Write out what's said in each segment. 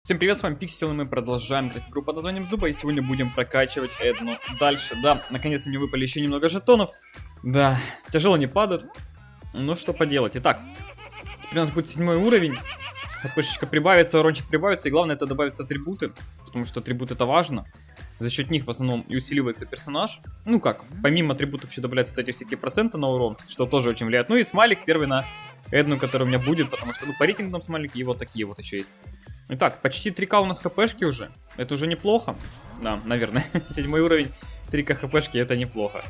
Всем привет, с вами Пиксел, и мы продолжаем играть в игру под названием Зуба, и сегодня будем прокачивать Эдну дальше. Да, наконец-то мне выпали еще немного жетонов. Да, тяжело не падают. Ну что поделать. Итак, теперь у нас будет 7 уровень. ХПшечка прибавится, урончик прибавится, и главное это добавятся атрибуты, потому что атрибуты это важно. За счет них в основном и усиливается персонаж. Ну как, помимо атрибутов еще добавляются вот эти всякие проценты на урон, что тоже очень влияет. Ну и смайлик первый на Эдну, который у меня будет, потому что, ну, по рейтингам смайлики и вот такие вот еще есть. Итак, почти 3К у нас хпшки уже. Это уже неплохо. Да, наверное. 7 уровень, 3К хпшки, это неплохо.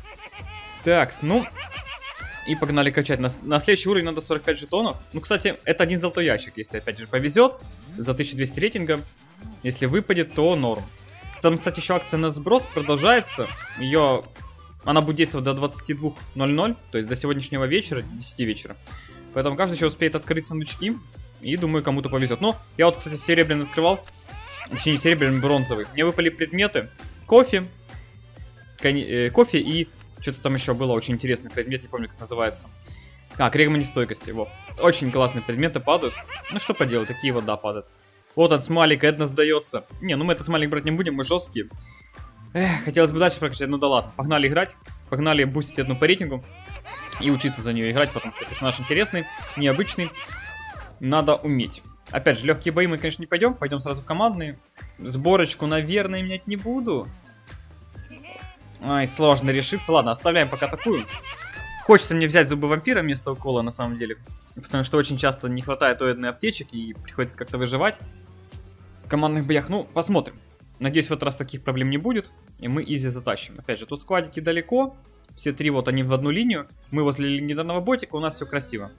Так, ну... И погнали качать. На следующий уровень надо 45 жетонов. Ну, кстати, это один золотой ящик, если опять же повезет. За 1200 рейтинга. Если выпадет, то норм. Там, кстати, еще акция на сброс продолжается. Она будет действовать до 22:00, то есть до сегодняшнего вечера, 10 вечера. Поэтому каждый еще успеет открыть сундучки. И думаю, кому-то повезет. Но я вот, кстати, серебряный открывал. Точнее, не серебряный, бронзовый. Мне выпали предметы. Кофе. Кофе и... Что-то там еще было, очень интересный предмет, не помню, как называется. А, крегма нестойкости, вот. Очень классные предметы падают. Ну, что поделать, такие вот, да, падают. Вот от смайлика Эдна сдается. Не, ну мы этот смайлик брать не будем, мы жесткие. Эх, хотелось бы дальше прокачать, ну да ладно. Погнали играть, погнали бустить Эдну по рейтингу. И учиться за нее играть, потому что персонаж интересный, необычный. Надо уметь. Опять же, легкие бои мы, конечно, не пойдем. Пойдем сразу в командные. Сборочку, наверное, менять не буду. Ай, сложно решиться. Ладно, оставляем пока такую. Хочется мне взять зубы вампира вместо укола, на самом деле. Потому что очень часто не хватает одной аптечек и приходится как-то выживать в командных боях. Ну, посмотрим. Надеюсь, в этот раз таких проблем не будет. И мы изи затащим. Опять же, тут сквадики далеко. Все три вот они в одну линию. Мы возле легендарного ботика, у нас все красиво.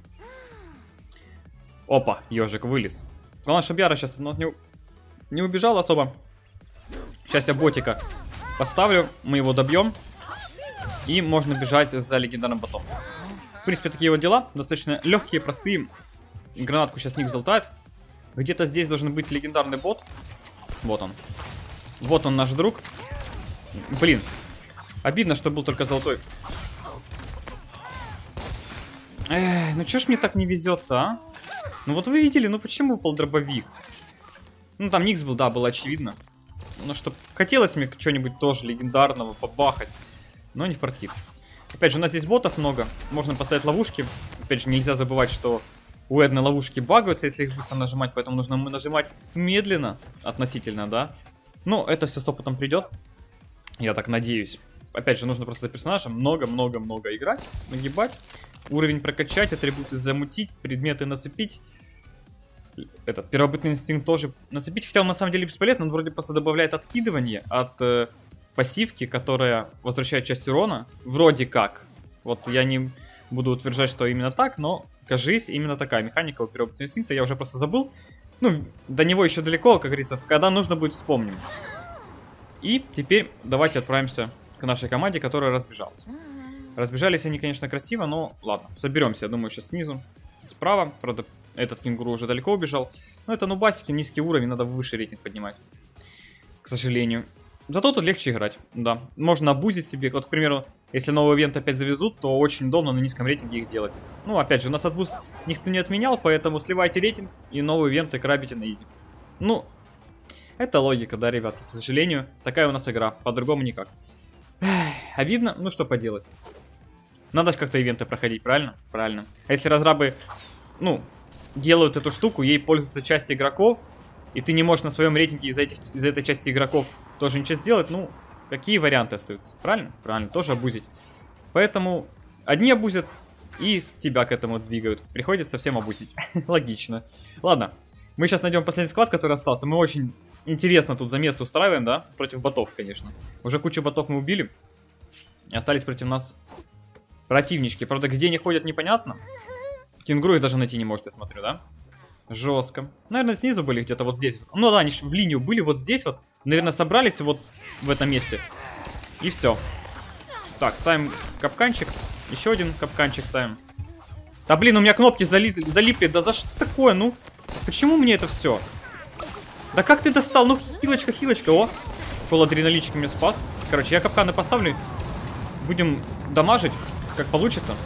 Опа, ежик вылез. Главное, чтобы Яра сейчас у нас не убежал особо. Сейчас я ботика поставлю, мы его добьем. И можно бежать за легендарным ботом. В принципе, такие вот дела. Достаточно легкие, простые. Гранатку сейчас Ник залутает. Где-то здесь должен быть легендарный бот. Вот он. Вот он, наш друг. Блин. Обидно, что был только золотой. Эх, ну чё ж мне так не везет-то, а? Ну вот вы видели, ну почему выпал дробовик? Ну там Никс был, да, было очевидно. Ну что, хотелось мне что-нибудь тоже легендарного побахать. Но не фартит. Опять же, у нас здесь ботов много. Можно поставить ловушки. Опять же, нельзя забывать, что у Эдны ловушки багаются, если их быстро нажимать. Поэтому нужно нажимать медленно относительно, да. Но это все с опытом придет. Я так надеюсь. Опять же, нужно просто за персонажем много-много-много играть. Нагибать. Уровень прокачать, атрибуты замутить, предметы нацепить. Этот первобытный инстинкт тоже нацепить. Хотя он на самом деле бесполезно. Он вроде просто добавляет откидывание от пассивки, которая возвращает часть урона. Вроде как. Вот я не буду утверждать, что именно так, но, кажись, именно такая механика у первобытного инстинкта. Я уже просто забыл. Ну, до него еще далеко, как говорится. Когда нужно будет, вспомним. И теперь давайте отправимся к нашей команде, которая разбежалась. Разбежались они, конечно, красиво, но ладно. Соберемся, я думаю, сейчас снизу. Справа, правда, этот кенгуру уже далеко убежал. Но это нубасики, низкий уровень, надо выше рейтинг поднимать. К сожалению. Зато тут легче играть, да. Можно обузить себе. Вот, к примеру, если новый ивент опять завезут, то очень удобно на низком рейтинге их делать. Ну, опять же, у нас отбуз никто не отменял, поэтому сливайте рейтинг и новый ивент грабите на изи. Ну, это логика, да, ребят. К сожалению, такая у нас игра. По-другому никак. Эх, обидно, ну что поделать. Надо же как-то ивенты проходить, правильно? Правильно. А если разрабы, ну, делают эту штуку, ей пользуется часть игроков, и ты не можешь на своем рейтинге из-за этой части игроков тоже ничего сделать, ну, какие варианты остаются? Правильно? Правильно, тоже обузить. Поэтому одни обузят и тебя к этому двигают. Приходится всем обузить. Логично. Ладно, мы сейчас найдем последний склад, который остался. Мы очень интересно тут замесы устраиваем, да? Против ботов, конечно. Уже кучу ботов мы убили. И остались против нас противнички. Правда, где они ходят, непонятно. Кенгуру их даже найти не можете, я смотрю, да? Жестко. Наверное, снизу были где-то вот здесь. Ну да, они в линию были вот здесь вот. Наверное, собрались вот в этом месте. И все. Так, ставим капканчик. Еще один капканчик ставим. Да блин, у меня кнопки залипли. Да за что такое, ну? Почему мне это все? Да как ты достал? Ну, хилочка, хилочка. О, полуадреналинчик меня спас. Короче, я капканы поставлю. Будем дамажить, как получится.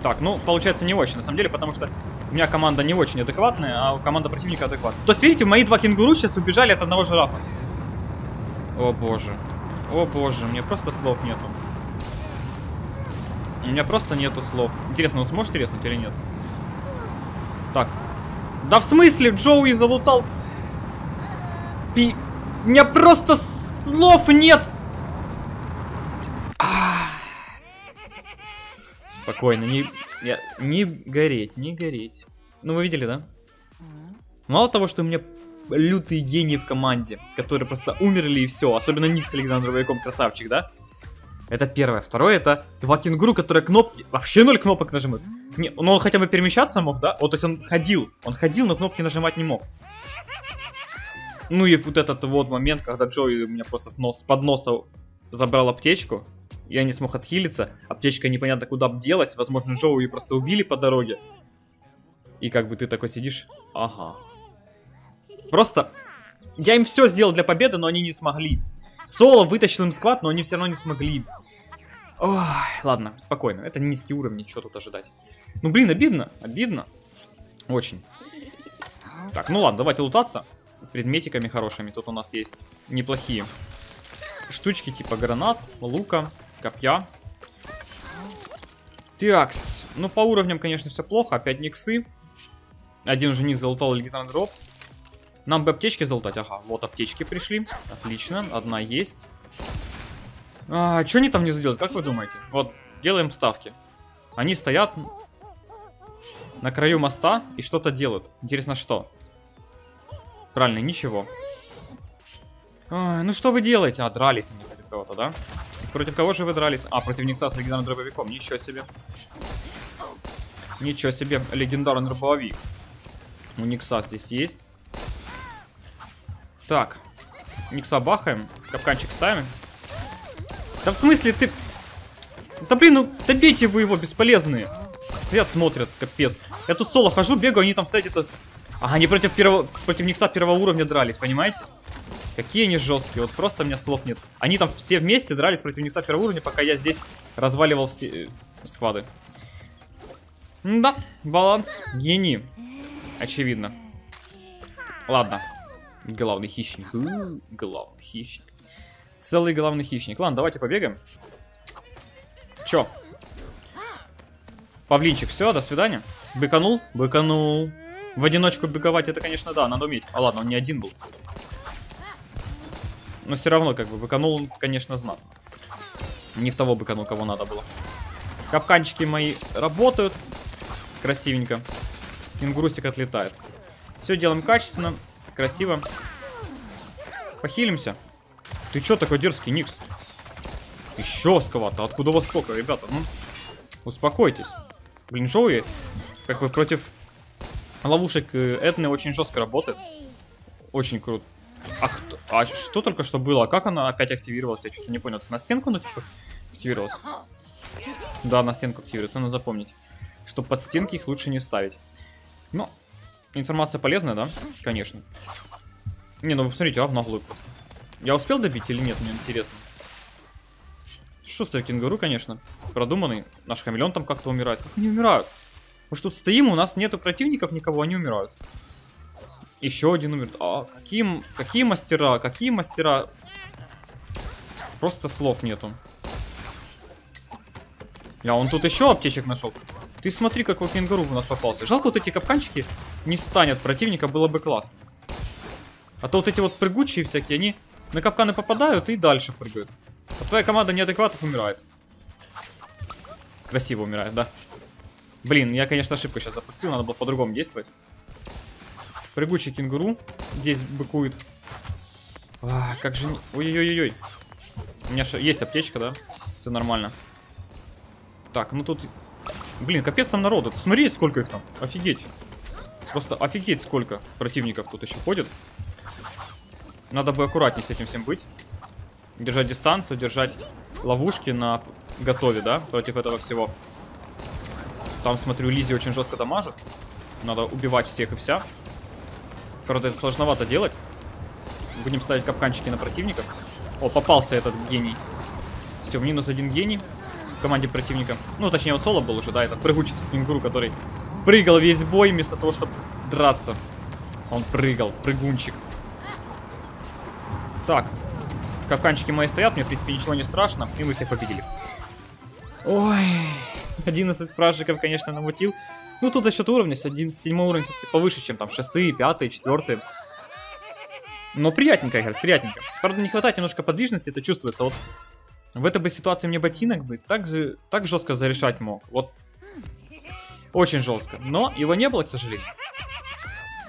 Так, ну, получается не очень, на самом деле, потому что У меня команда не очень адекватная, а команда противника адекватная. То есть, видите, мои два кенгуру сейчас убежали от одного жирафа. О боже. О боже, мне просто слов нету. У меня просто нету слов. Интересно, он сможет резнуть или нет? Так. Да в смысле, Джоуи залутал... У меня просто слов нет! Спокойно, не гореть, не гореть. Ну, вы видели, да? Мало того, что у меня лютые гении в команде, которые просто умерли и все. Особенно Ник с легендарным красавчик, да? Это первое. Второе, это два кенгуру, которые кнопки... Вообще 0 кнопок нажимают. Не, ну он хотя бы перемещаться мог, да? Вот, то есть он ходил. Он ходил, но кнопки нажимать не мог. Ну и вот этот вот момент, когда Джои у меня просто с подноса забрал аптечку. Я не смог отхилиться. Аптечка непонятно куда делась. Возможно, Джоуи просто убили по дороге. И как бы ты такой сидишь. Ага. Просто... Я им все сделал для победы, но они не смогли. Соло вытащил им сквад, но они все равно не смогли. Ой, ладно, спокойно. Это низкий уровень, что тут ожидать. Ну, блин, обидно. Обидно. Очень. Так, ну ладно, давайте лутаться. Предметиками хорошими. Тут у нас есть неплохие штучки, типа гранат, лука, копья. Такс. Ну, по уровням, конечно, все плохо. Опять никсы. Один уже ник залутал легендарный дроп. Нам бы аптечки залутать. Ага, вот аптечки пришли. Отлично, одна есть. Что они там внизу делают, как вы думаете? Вот, делаем ставки. Они стоят на краю моста и что-то делают. Интересно, что? Правильно, ничего. Ну что вы делаете? Дрались они против кого-то, да? Против кого же вы дрались? Против Никса с легендарным дробовиком. Ничего себе. Ничего себе, легендарный дробовик. У Никса здесь есть. Так. Никса бахаем. Капканчик ставим. Да в смысле ты... Да блин, ну добейте вы его, бесполезные. Стоят, смотрят, капец. Я тут соло хожу, бегаю, они там стоят это... они против Никса первого уровня дрались, понимаете? Какие они жесткие, вот просто у меня слов нет. Они там все вместе дрались против Никса первого уровня, пока я здесь разваливал все сквады. Да, баланс гений. Очевидно. Ладно. Главный хищник. Главный хищник. Целый главный хищник. Ладно, давайте побегаем. Чё? Павлинчик, все, до свидания. Быканул? Быканул. В одиночку быковать это, конечно, да, надо уметь. Ладно, он не один был. Но все равно, как бы, быканул он, конечно, знатно. Не в того быканул, кого надо было. Капканчики мои работают. Красивенько. Кенгурусик отлетает. Все делаем качественно, красиво. Похилимся. Ты чё такой дерзкий, Никс? Еще сквад-то. Откуда у вас столько, ребята? Ну, успокойтесь. Блин, Джоуи, как бы против ловушек Этны очень жестко работает. Очень круто. А что только что было? А как она опять активировалась? Я что-то не понял. На стенку она типа активировалась? Да, на стенку активируется, надо запомнить. Что под стенки их лучше не ставить. Но информация полезная, да? Конечно. Не, ну вы посмотрите, в наглую просто. Я успел добить или нет, мне интересно. Шустрый кенгуру, конечно. Продуманный. Наш хамелеон там как-то умирает. Как они умирают? Мы что тут стоим, у нас нету противников никого, они умирают. Еще один умер. Какие мастера? Какие мастера? Просто слов нету. Он тут еще аптечек нашел. Ты смотри, какой кенгуру у нас попался. Жалко, вот эти капканчики не станет противника, было бы классно. А то вот эти вот прыгучие всякие, они на капканы попадают и дальше прыгают. А твоя команда неадекватов умирает. Красиво умирает, да? Блин, я, конечно, ошибку сейчас допустил, надо было по-другому действовать. Прыгучий кенгуру здесь быкует. Как же... Ой-ой-ой-ой. У меня есть аптечка, да? Все нормально. Так, ну тут... Блин, капец там народу. Посмотрите, сколько их там. Офигеть. Просто офигеть, сколько противников тут еще ходит. Надо бы аккуратнее с этим всем быть. Держать дистанцию, держать ловушки на готове, да? Против этого всего. Там, смотрю, Лизи очень жестко дамажит. Надо убивать всех и вся. Правда, это сложновато делать. Будем ставить капканчики на противников. О, попался этот гений. Все, минус один гений в команде противника. Ну, точнее, он соло был уже, да, этот прыгучий кенгуру, который прыгал весь бой вместо того, чтобы драться. Он прыгал, прыгунчик. Так, капканчики мои стоят, мне, в принципе, ничего не страшно, и мы всех победили. Ой, 11 фражиков, конечно, намутил. Ну, тут за счет уровня, 7 уровень все-таки повыше, чем там 6, 5, 4. Но приятненько играть, приятненько. Правда, не хватает немножко подвижности, это чувствуется. Вот в этой бы ситуации мне ботинок бы так жестко зарешать мог. Вот. Очень жестко. Но его не было, к сожалению.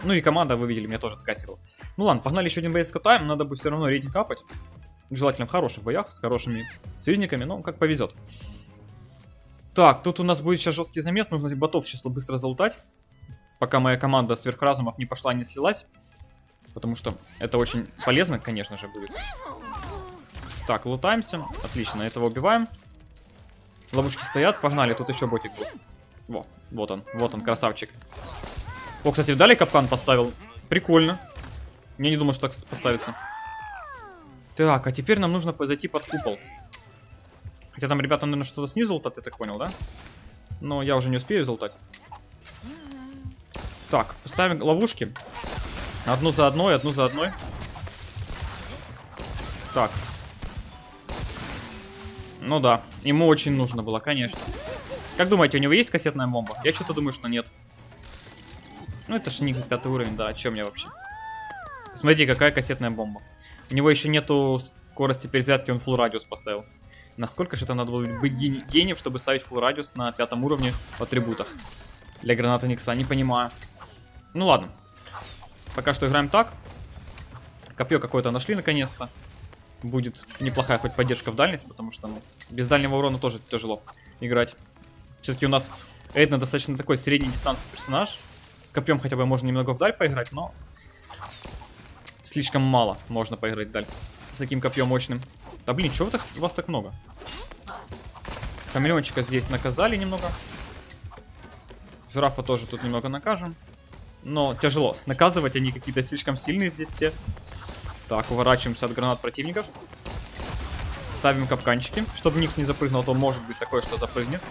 Ну и команда, вы видели, меня тоже откассировала. Ну ладно, погнали еще один боец катаем. Надо бы все равно рейтинг капать. Желательно в хороших боях, с хорошими союзниками, но как повезет. Так, тут у нас будет сейчас жесткий замес. Нужно ботов сейчас быстро залутать. Пока моя команда сверхразумов не пошла, не слилась. Потому что это очень полезно, конечно же, будет. Так, лутаемся. Отлично, этого убиваем. Ловушки стоят, погнали. Тут еще ботик был. Вот он, красавчик. О, кстати, вдали капкан поставил. Прикольно. Я не думал, что так поставится. Так, а теперь нам нужно зайти под купол. Хотя там ребята, наверное, что-то снизу лутать, я так понял, да? Но я уже не успею залутать. Так, поставим ловушки. Одну за одной, одну за одной. Так. Ну да, ему очень нужно было, конечно. Как думаете, у него есть кассетная бомба? Я что-то думаю, что нет. Ну это ж не 5 уровень, да, о чем я вообще? Смотрите, какая кассетная бомба. У него еще нету скорости перезарядки, он full радиус поставил. Насколько же это надо было быть гением, чтобы ставить full радиус на 5 уровне в атрибутах для граната Никса, не понимаю. Ну ладно. Пока что играем так. Копье какое-то нашли наконец-то. Будет неплохая хоть поддержка в дальность, потому что без дальнего урона тоже тяжело играть. Все-таки у нас Эдна достаточно такой средней дистанции персонаж. С копьем хотя бы можно немного вдаль поиграть, но слишком мало можно поиграть вдаль с таким копьем мощным. Да блин, чего у вас так много? Хамелеончика здесь наказали немного. Жирафа тоже тут немного накажем. Но тяжело. Наказывать, они какие-то слишком сильные здесь все. Так, уворачиваемся от гранат противников. Ставим капканчики. Чтобы Никс не запрыгнул, то может быть такое, что запрыгнет.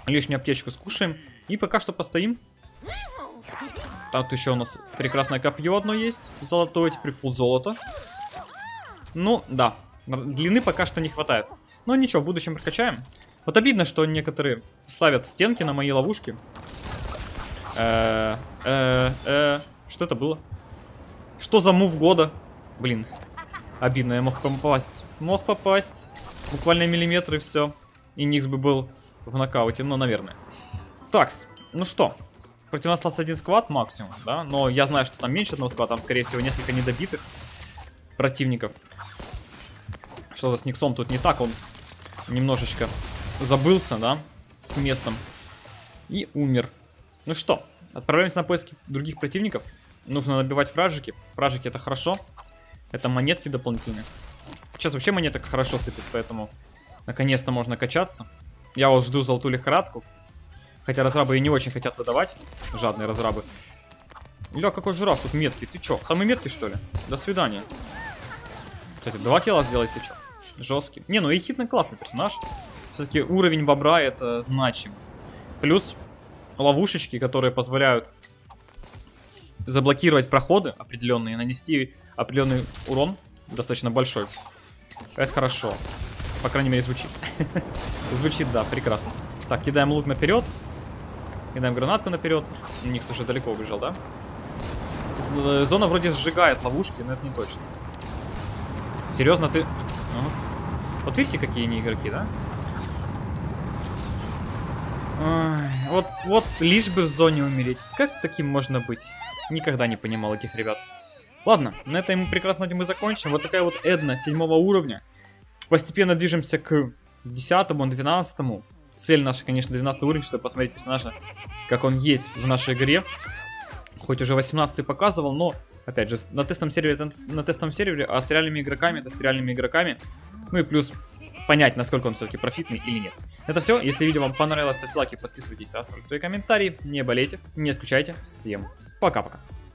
Лишнюю аптечку скушаем. И пока что постоим. Тут еще у нас прекрасное копье одно есть. Золотое, теперь фул золото. Ну, да. Длины пока что не хватает. Но ничего, в будущем прокачаем. Вот обидно, что некоторые ставят стенки на мои ловушки. Что это было? Что за мув года? Блин. Обидно, я мог попасть. Мог попасть. Буквально миллиметры, все. И Никс бы был в нокауте, ну, наверное. Такс, ну что. Против нас остался один сквад максимум, да? Но я знаю, что там меньше одного сквада. Там, скорее всего, несколько недобитых противников. Что-то с Никсом тут не так. Он немножечко забылся, да? С местом. И умер. Ну что, отправляемся на поиски других противников. Нужно набивать фражики. Фражики это хорошо. Это монетки дополнительные. Сейчас вообще монеток хорошо сыпет, поэтому наконец-то можно качаться. Я вот жду золотую лихорадку. Хотя разрабы и не очень хотят выдавать. Жадные разрабы. Ля, какой жираф тут меткий. Ты чё, самый меткий, что ли? До свидания. Кстати, 2 килла сделай, если чё. Жесткий. Не, ну и хитный классный персонаж. Все-таки уровень бобра это значим. Плюс ловушечки, которые позволяют заблокировать проходы определенные, нанести определенный урон, достаточно большой. Это хорошо. По крайней мере, звучит. Звучит, да, прекрасно. Так, кидаем лук наперед. Кидаем гранатку наперед. Никс уже далеко убежал, да? Кстати, зона вроде сжигает ловушки, но это не точно. Серьезно, ты... Вот видите, какие они игроки, да? Ой, вот лишь бы в зоне умереть. Как таким можно быть? Никогда не понимал этих ребят. Ладно, на этой мы прекрасно мы закончим. Вот такая вот Эдна 7 уровня. Постепенно движемся к 10-му, 12-му. Цель наша, конечно, 12 уровень, чтобы посмотреть персонажа, как он есть в нашей игре. Хоть уже 18-й показывал, но, опять же, на тестовом сервере, а с реальными игроками, это с реальными игроками. Ну и плюс понять, насколько он все-таки профитный или нет. Это все. Если видео вам понравилось, ставьте лайки, подписывайтесь, оставьте свои комментарии. Не болейте, не скучайте. Всем пока-пока.